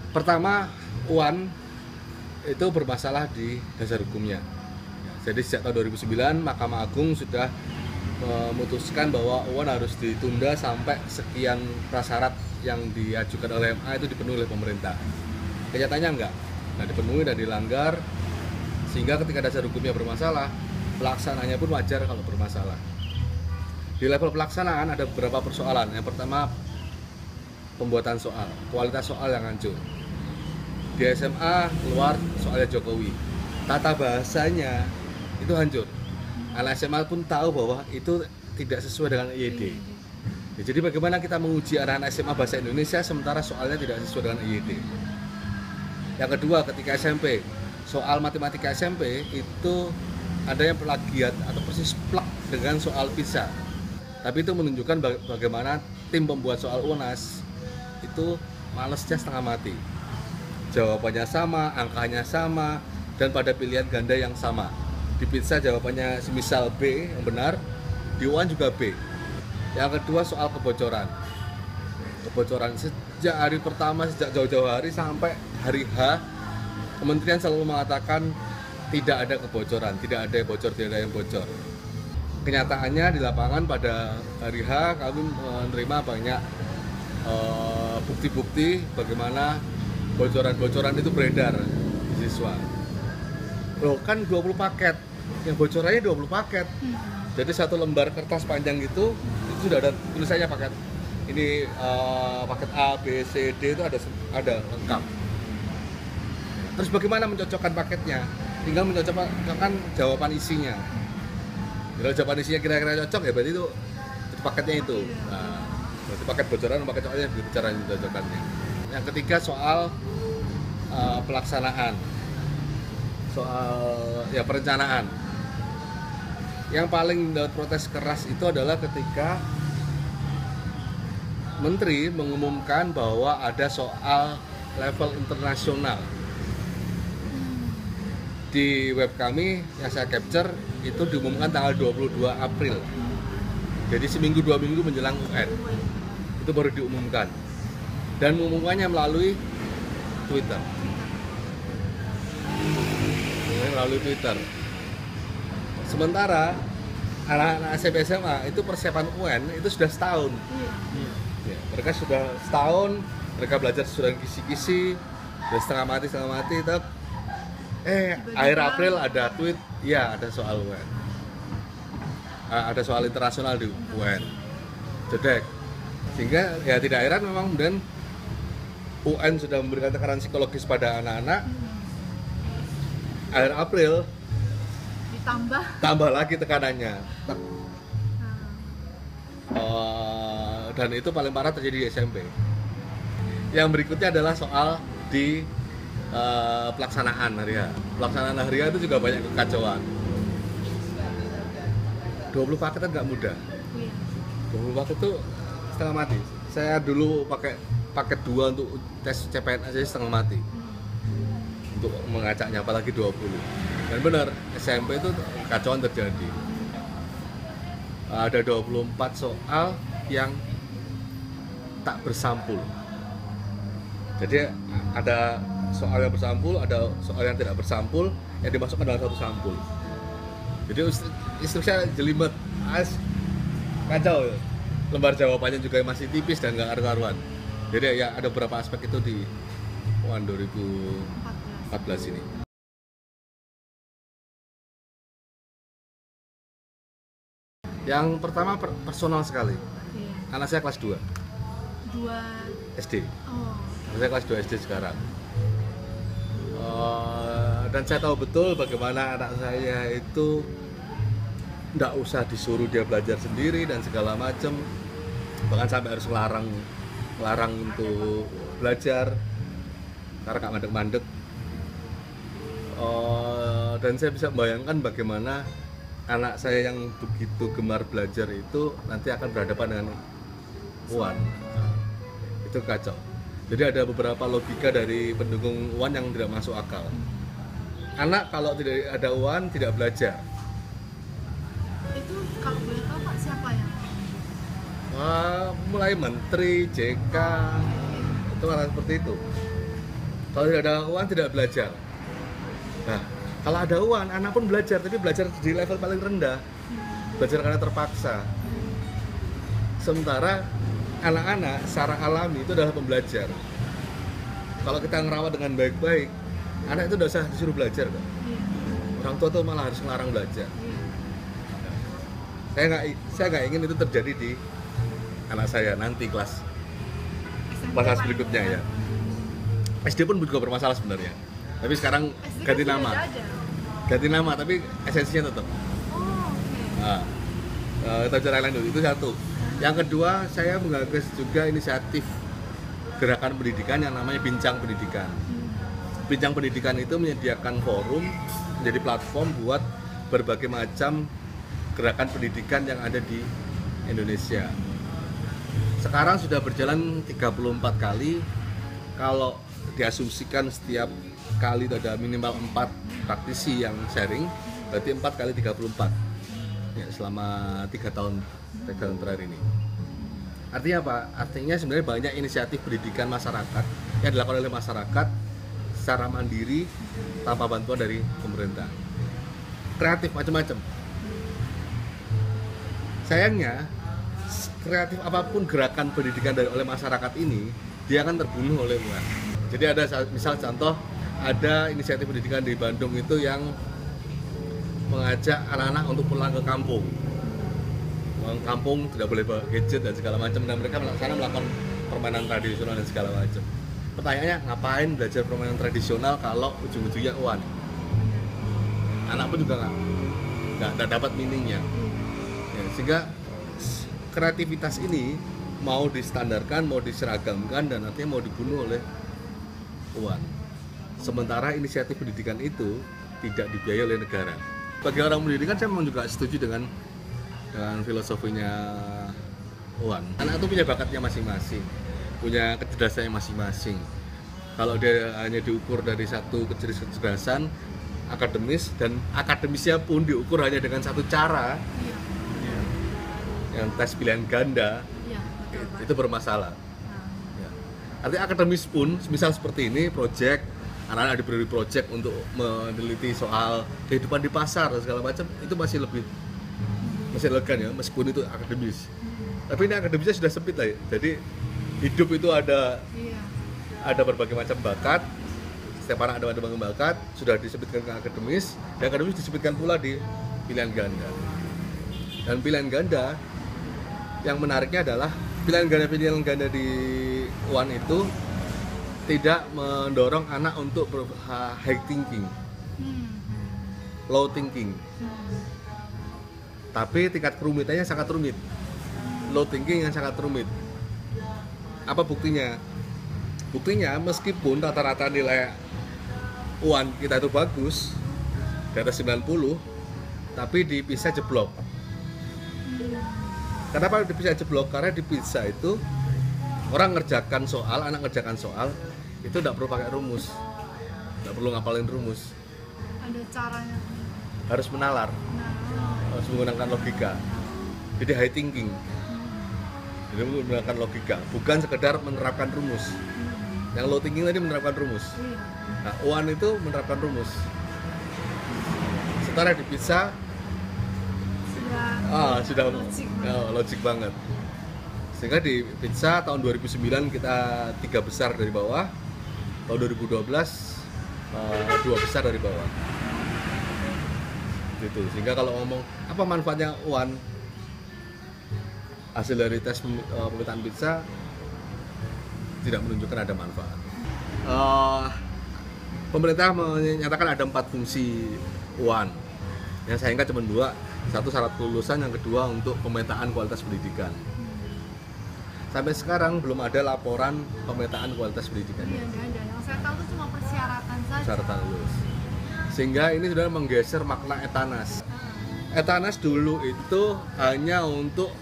Pertama, UAN itu bermasalah di dasar hukumnya. Jadi sejak tahun 2009 Mahkamah Agung sudah memutuskan bahwa UAN harus ditunda sampai sekian prasyarat yang diajukan oleh MA itu dipenuhi oleh pemerintah. Kenyataannya enggak dipenuhi dan dilanggar, sehingga ketika dasar hukumnya bermasalah, pelaksanaannya pun wajar kalau bermasalah. Di level pelaksanaan ada beberapa persoalan. Yang pertama, pembuatan soal, kualitas soal yang hancur. Di SMA keluar soalnya Jokowi, tata bahasanya itu hancur. Anak SMA pun tahu bahwa itu tidak sesuai dengan IED. Ya, jadi bagaimana kita menguji anak-anak SMA bahasa Indonesia sementara soalnya tidak sesuai dengan IED. Yang kedua, ketika SMP, soal matematika SMP itu ada yang plagiat atau persis plak dengan soal PISA. Tapi itu menunjukkan bagaimana tim pembuat soal UNAS itu malesnya setengah mati. Jawabannya sama, angkanya sama, dan pada pilihan ganda yang sama. Di PISA jawabannya semisal B yang benar, di UAN juga B. Yang kedua, soal kebocoran. Kebocoran sejak hari pertama, sejak jauh-jauh hari sampai hari H, Kementerian selalu mengatakan tidak ada kebocoran, tidak ada yang bocor, tidak ada yang bocor. Kenyataannya di lapangan pada hari H kami menerima banyak bukti-bukti bagaimana bocoran-bocoran itu beredar di siswa. Loh, kan 20 paket, yang bocorannya 20 paket. Jadi satu lembar kertas panjang itu sudah ada tulisannya paket. Ini paket A, B, C, D itu ada lengkap. Terus bagaimana mencocokkan paketnya? Tinggal mencocokkan jawaban isinya. Kalau jawaban isinya kira-kira cocok ya berarti itu paketnya itu. Nah, berarti paket bocoran, paket cocoknya bicara mencocokkannya. Yang ketiga, soal pelaksanaan, soal ya perencanaan. Yang paling mendapat protes keras itu adalah ketika Menteri mengumumkan bahwa ada soal level internasional. Di web kami yang saya capture itu diumumkan tanggal 22 April. Jadi seminggu 2 minggu menjelang UN. Itu baru diumumkan. Dan mengumumkannya melalui Twitter. Sementara anak-anak SMP SMA itu persiapan UN itu sudah setahun. Ya, mereka sudah setahun, mereka belajar sudah kisi-kisi, sudah setengah mati tetap. Akhir April ada tweet, ya ada soal UN. Ada soal internasional di UN. Jedek. Sehingga ya tidak heran memang kemudian UN sudah memberikan tekanan psikologis pada anak-anak. Akhir April tambah lagi tekanannya. Dan itu paling parah terjadi di SMP. Yang berikutnya adalah soal di pelaksanaan hari H. Pelaksanaan hari H itu juga banyak kekacauan. 20 paket kan nggak mudah. 20 paket itu setengah mati. Saya dulu pakai paket 2 untuk tes CPNS aja setengah mati. Untuk mengacaknya, apalagi 20. Dan benar, SMP itu kekacauan terjadi. Ada 24 soal yang tak bersampul. Jadi ada soal yang bersampul, ada soal yang tidak bersampul yang dimasukkan dalam satu sampul. Jadi instruksinya jelimet, kacau. Lembar jawabannya juga masih tipis dan nggak karu-karuan. Jadi ya ada beberapa aspek itu di UAN 2014 ini. Yang pertama personal sekali. Anak saya kelas 2 SD. Saya kelas 2 SD sekarang. Dan saya tahu betul bagaimana anak saya itu tidak usah disuruh dia belajar sendiri dan segala macam, bahkan sampai harus melarang untuk belajar karena nggak mandek-mandek. Dan saya bisa membayangkan bagaimana anak saya yang begitu gemar belajar itu nanti akan berhadapan dengan UAN. Itu kacau. Jadi ada beberapa logika dari pendukung UAN yang tidak masuk akal. Anak kalau tidak ada UAN tidak belajar. Itu kalau boleh tahu Pak siapa ya? Mulai menteri, JK, itu orang seperti itu. Kalau tidak ada UAN tidak belajar. Nah, kalau ada UAN anak pun belajar, tapi belajar di level paling rendah. Belajar karena terpaksa. Sementara anak-anak secara alami itu adalah pembelajar. Kalau kita ngerawat dengan baik-baik, anak itu udah usah disuruh belajar kok. Orang tua tuh malah harus ngelarang belajar. Saya nggak ingin itu terjadi di anak saya nanti kelas berikutnya ya. SD pun juga bermasalah sebenarnya. Tapi sekarang ganti nama. Ganti nama tapi esensinya tetap. Nah, kita bicara lain dulu, itu satu. Yang kedua, saya menggagas juga inisiatif gerakan pendidikan yang namanya Bincang Pendidikan. Bincang Pendidikan itu menyediakan forum, menjadi platform buat berbagai macam gerakan pendidikan yang ada di Indonesia. Sekarang sudah berjalan 34 kali. Kalau diasumsikan setiap kali itu ada minimal 4 praktisi yang sharing, berarti 4 kali 34 ya, selama 3 tahun terakhir ini. Artinya apa? Artinya sebenarnya banyak inisiatif pendidikan masyarakat yang dilakukan oleh masyarakat secara mandiri tanpa bantuan dari pemerintah. Kreatif macam-macam. Sayangnya kreatif apapun gerakan pendidikan oleh masyarakat ini, dia akan terbunuh oleh UAN. Jadi ada misal contoh, ada inisiatif pendidikan di Bandung itu yang mengajak anak-anak untuk pulang ke kampung. Pulang ke kampung tidak boleh bawa gadget dan segala macam, dan mereka melakukan permainan tradisional dan segala macam. Pertanyaannya, ngapain belajar permainan tradisional kalau ujung-ujungnya UAN? Anak pun juga nggak dapat meaningnya. Ya, sehingga kreativitas ini mau distandarkan, mau diseragamkan, dan nantinya mau dibunuh oleh UAN. Sementara inisiatif pendidikan itu tidak dibiayai oleh negara. Bagi orang pendidikan, saya memang juga setuju dengan filosofinya UAN. Anak itu punya bakatnya masing-masing, punya kecerdasannya masing-masing. Kalau dia hanya diukur dari satu kecerdasan akademis, dan akademisnya pun diukur hanya dengan satu cara, yang tes pilihan ganda, itu bermasalah. Ya. Artinya akademis pun, misal seperti ini, project, anak-anak diberi project untuk meneliti soal kehidupan di pasar dan segala macam, itu masih elegan ya, meskipun itu akademis. Tapi ini akademisnya sudah sempit lah ya. Jadi hidup itu ada berbagai macam bakat. Setiap anak ada berbagai bakat, sudah disebutkan ke akademis, dan akademis disebutkan pula di pilihan ganda. Dan pilihan ganda yang menariknya adalah pilihan ganda di UAN itu tidak mendorong anak untuk high thinking, low thinking. Tapi tingkat kerumitannya sangat rumit. Low thinking yang sangat rumit. Apa buktinya? Buktinya meskipun rata-rata nilai UAN kita itu bagus, di atas 90, tapi di PISA jeblok. Kenapa di PISA jeblok? Karena di PISA itu anak ngerjakan soal itu tidak perlu pakai rumus, tidak perlu ngapalin rumus. Ada caranya. Harus menalar, harus menggunakan logika. Jadi high thinking. Jadi menggunakan logika, bukan sekedar menerapkan rumus. Yang low thinking tadi menerapkan rumus. Nah, UAN itu menerapkan rumus. Setelah di PISA sudah logik banget. Sehingga di PISA tahun 2009 kita 3 besar dari bawah, tahun 2012 2 besar dari bawah. Gitu. Sehingga kalau ngomong apa manfaatnya UAN, hasil dari tes pemetaan PISA tidak menunjukkan ada manfaat. Pemerintah menyatakan ada 4 fungsi UAN. Yang saya ingat cuma 2, satu syarat kelulusan, yang kedua untuk pemetaan kualitas pendidikan. Sampai sekarang belum ada laporan pemetaan kualitas pendidikan. Iya, nggak ada. Yang saya tahu itu cuma persyaratan saja. Persyaratan lulus. Sehingga ini sudah menggeser makna etanas. Etanas dulu itu hanya untuk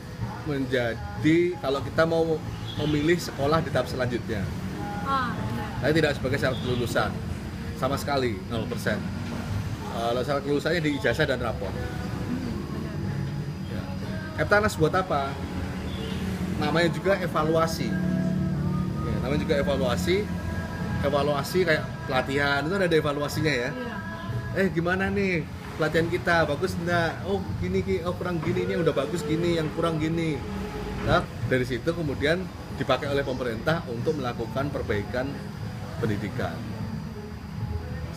menjadi kalau kita mau memilih sekolah di tahap selanjutnya. Tapi tidak sebagai syarat kelulusan. Sama sekali 0%. Syarat kelulusannya di ijazah dan rapor. Ya. Etanas buat apa? Namanya juga evaluasi. Ya, namanya juga evaluasi evaluasi kayak pelatihan itu ada evaluasinya ya. Iya. Gimana nih pelatihan kita, bagus enggak? Oh gini, oh kurang gini, ini udah bagus gini, yang kurang gini. Nah dari situ kemudian dipakai oleh pemerintah untuk melakukan perbaikan pendidikan.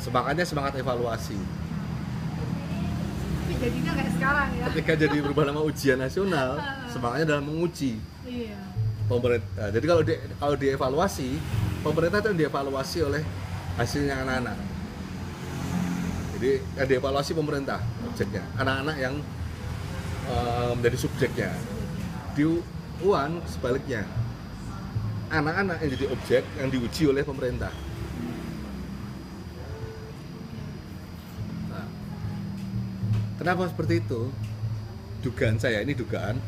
Semangatnya semangat evaluasi. Tapi jadinya kayak sekarang ya. Ketika jadi berubah nama ujian nasional, semangatnya dalam menguji Iya. pemerintah. Jadi kalau dievaluasi, pemerintah itu dievaluasi oleh hasilnya anak-anak. Jadi yang dievaluasi pemerintah objeknya, anak-anak yang menjadi subjeknya. Di UAN sebaliknya, anak-anak yang jadi objek yang diuji oleh pemerintah. Nah, kenapa seperti itu? Dugaan saya, ini dugaan,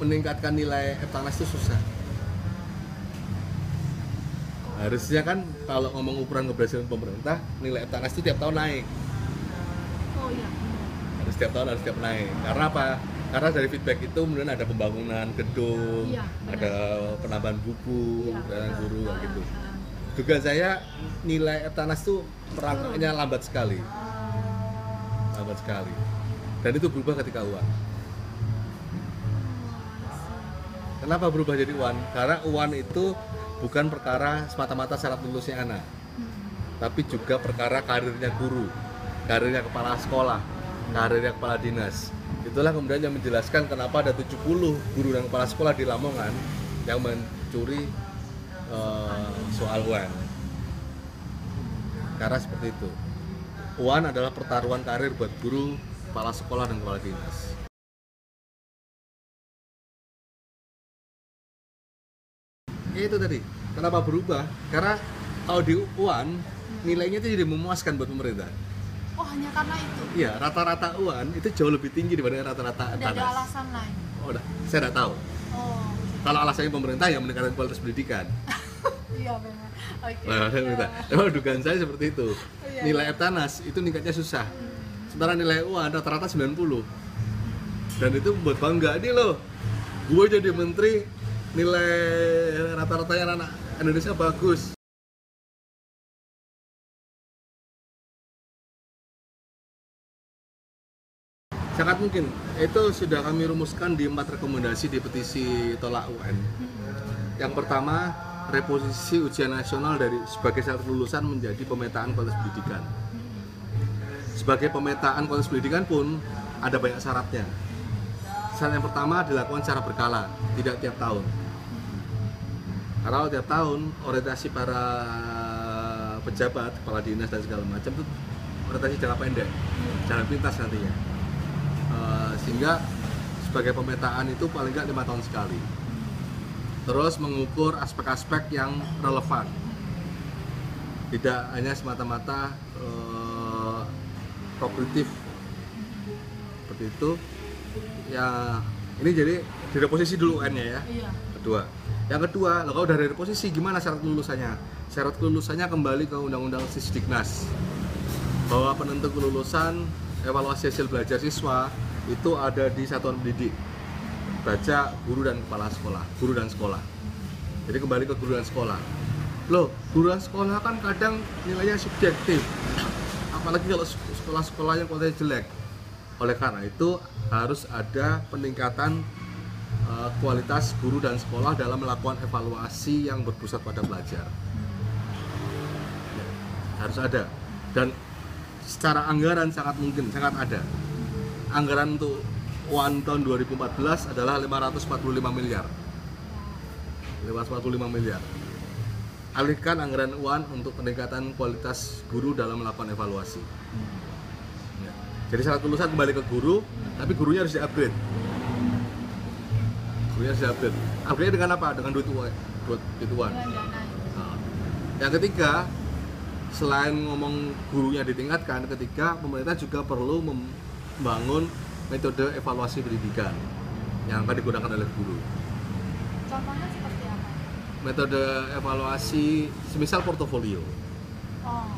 meningkatkan nilai Eptanas itu susah. Harusnya kan kalau ngomong ukuran keberhasilan pemerintah, nilai Eptanas itu tiap tahun naik. Oh iya. Harus tiap tahun harus tiap naik. Karena apa? Karena dari feedback itu kemudian ada pembangunan gedung, Iya, ada penambahan buku, Iya. dan guru kayak gitu. Dugaan saya nilai Eptanas itu merangkaknya lambat sekali. Lambat sekali. Dan itu berubah ketika UAN. Kenapa berubah jadi UAN? Karena UAN itu bukan perkara semata-mata syarat lulusnya anak, tapi juga perkara karirnya guru, karirnya kepala sekolah, karirnya kepala dinas. Itulah kemudian yang menjelaskan kenapa ada 70 guru dan kepala sekolah di Lamongan yang mencuri soal UAN. Karena seperti itu. UAN adalah pertaruhan karir buat guru, kepala sekolah, dan kepala dinas. Itu tadi, kenapa berubah? Karena kalau di UAN nilainya itu jadi memuaskan buat pemerintah. Oh hanya karena itu? Iya, rata-rata UAN itu jauh lebih tinggi dibanding rata-rata Tidak ada Eptanas. alasan lain? Oh, saya tidak tahu. Oh. Kalau alasannya pemerintah yang meningkatkan kualitas pendidikan. Iya benar. Oke. Memang dugaan saya seperti itu. Iya, Nilai Eptanas itu ningkatnya susah. Sementara nilai UAN rata-rata 90. Dan itu buat bangga, ini loh. Gue jadi menteri, nilai rata-ratanya anak Indonesia bagus. Sangat mungkin. Itu sudah kami rumuskan di 4 rekomendasi di petisi tolak UN. Yang pertama, reposisi ujian nasional dari sebagai syarat lulusan menjadi pemetaan kualitas pendidikan. Sebagai pemetaan kualitas pendidikan pun ada banyak syaratnya. Syarat yang pertama dilakukan secara berkala, tidak tiap tahun. Karena tiap tahun orientasi para pejabat, kepala dinas dan segala macam itu orientasi jangka pendek, jalan pintas nantinya. Sehingga sebagai pemetaan itu paling nggak 5 tahun sekali. Terus mengukur aspek-aspek yang relevan, tidak hanya semata-mata progresif seperti itu. Ya ini jadi dari posisi dulu UN-nya ya. Iya. Kedua, yang kedua, kalau dari posisi gimana syarat kelulusannya? Syarat kelulusannya kembali ke Undang-Undang Sisdiknas, bahwa penentu kelulusan evaluasi hasil belajar siswa itu ada di satuan pendidik, baca guru dan kepala sekolah, guru dan sekolah. Jadi kembali ke guru dan sekolah. Loh, guru dan sekolah kan kadang nilainya subjektif, apalagi kalau sekolah-sekolah yang kualitasnya jelek. Oleh karena itu harus ada peningkatan kualitas guru dan sekolah dalam melakukan evaluasi yang berpusat pada pelajar. Harus ada. Dan secara anggaran sangat mungkin, sangat ada. Anggaran untuk UAN tahun 2014 adalah 545 miliar. 545 miliar. Alihkan anggaran UAN untuk peningkatan kualitas guru dalam melakukan evaluasi. Ya. Jadi syarat lulusan kembali ke guru, tapi gurunya harus di-upgrade. Gurunya harus di-upgrade. Upgrade dengan apa? Dengan duit UAN. Dengan dana. Nah. Yang ketiga, selain ngomong gurunya ditingkatkan, ketiga pemerintah juga perlu membangun metode evaluasi pendidikan yang akan digunakan oleh guru. Contohnya seperti apa? Metode evaluasi semisal portofolio, Oh.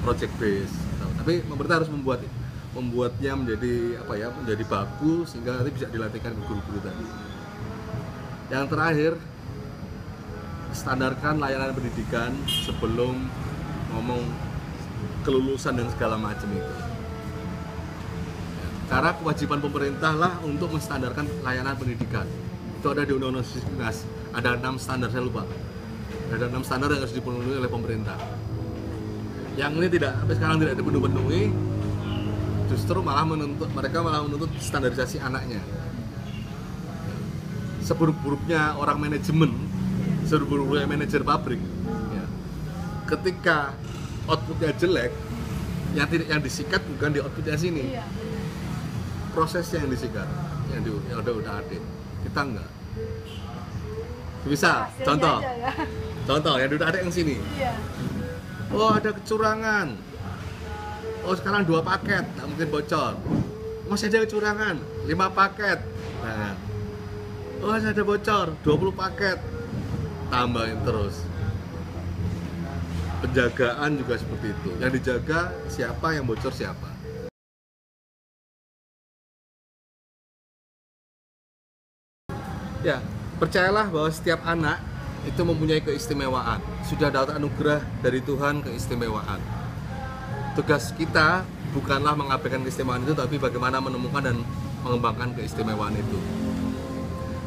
project based, tapi pemerintah harus membuatnya menjadi apa ya, menjadi baku sehingga nanti bisa dilatihkan ke guru-guru tadi. Yang terakhir, standarkan layanan pendidikan sebelum ngomong kelulusan dan segala macam itu. Karena kewajiban pemerintah lah untuk menstandarkan layanan pendidikan. Itu ada di Undang-Undang Sisdiknas. Ada 6 standar, saya lupa. Ada 6 standar yang harus dipenuhi oleh pemerintah. Yang ini tidak, sampai sekarang tidak dipenuhi, justru mereka malah menuntut standarisasi anaknya. Seburuk-buruknya orang manajemen, seburuk-buruknya manajer pabrik, ya, ketika outputnya jelek, yang disikat bukan di outputnya sini, Iya. prosesnya yang disikat, yang udah ada. Kita enggak. Bisa, Hasilnya contoh, aja ya. contoh yang udah ada yang sini. Iya. Oh, ada kecurangan. Oh, sekarang 2 paket, nggak mungkin bocor. Masih ada kecurangan, 5 paket. Nah, oh, masih ada bocor, 20 paket. Tambahin terus. Penjagaan juga seperti itu. Yang dijaga siapa, yang bocor siapa. Ya, percayalah bahwa setiap anak itu mempunyai keistimewaan. Sudah dapat anugerah dari Tuhan keistimewaan. Tugas kita bukanlah mengabaikan keistimewaan itu, tapi bagaimana menemukan dan mengembangkan keistimewaan itu.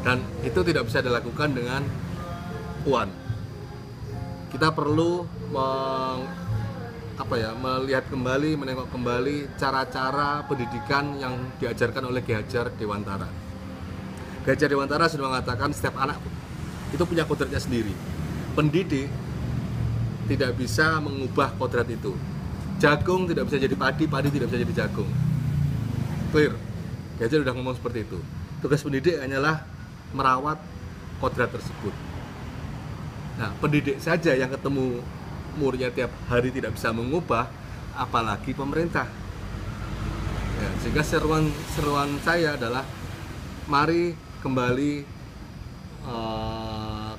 Dan itu tidak bisa dilakukan dengan uan. Kita perlu melihat kembali, menengok kembali cara-cara pendidikan yang diajarkan oleh Ki Hajar Dewantara. Ki Hajar Dewantara sudah mengatakan setiap anak itu punya kodratnya sendiri. Pendidik tidak bisa mengubah kodrat itu. Jagung tidak bisa jadi padi, padi tidak bisa jadi jagung. Clear? Ki Hajar sudah ngomong seperti itu. Tugas pendidik hanyalah merawat kodrat tersebut. Nah, pendidik saja yang ketemu muridnya tiap hari tidak bisa mengubah, apalagi pemerintah. Ya, sehingga seruan saya adalah mari kembali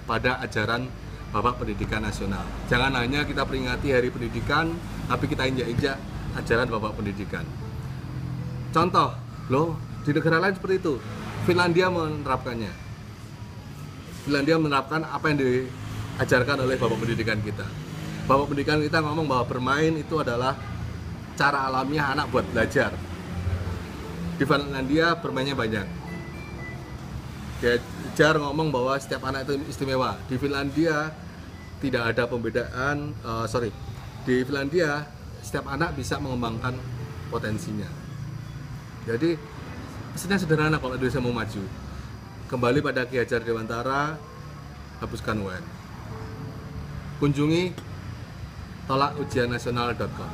pada ajaran Bapak Pendidikan Nasional. Jangan hanya kita peringati Hari Pendidikan, tapi kita injak-injak ajaran Bapak Pendidikan. Contoh, loh, di negara lain seperti itu. Finlandia menerapkannya. Finlandia menerapkan apa yang diajarkan oleh Bapak Pendidikan kita. Bapak Pendidikan kita ngomong bahwa bermain itu adalah cara alamiah anak buat belajar. Di Finlandia bermainnya banyak. Hajar ngomong bahwa setiap anak itu istimewa. Di Finlandia tidak ada pembedaan, di Finlandia setiap anak bisa mengembangkan potensinya. Jadi pesannya sederhana kalau Indonesia mau maju. Kembali pada Ki Hajar Dewantara, hapuskan UN. Kunjungi tolakujiannasional.com.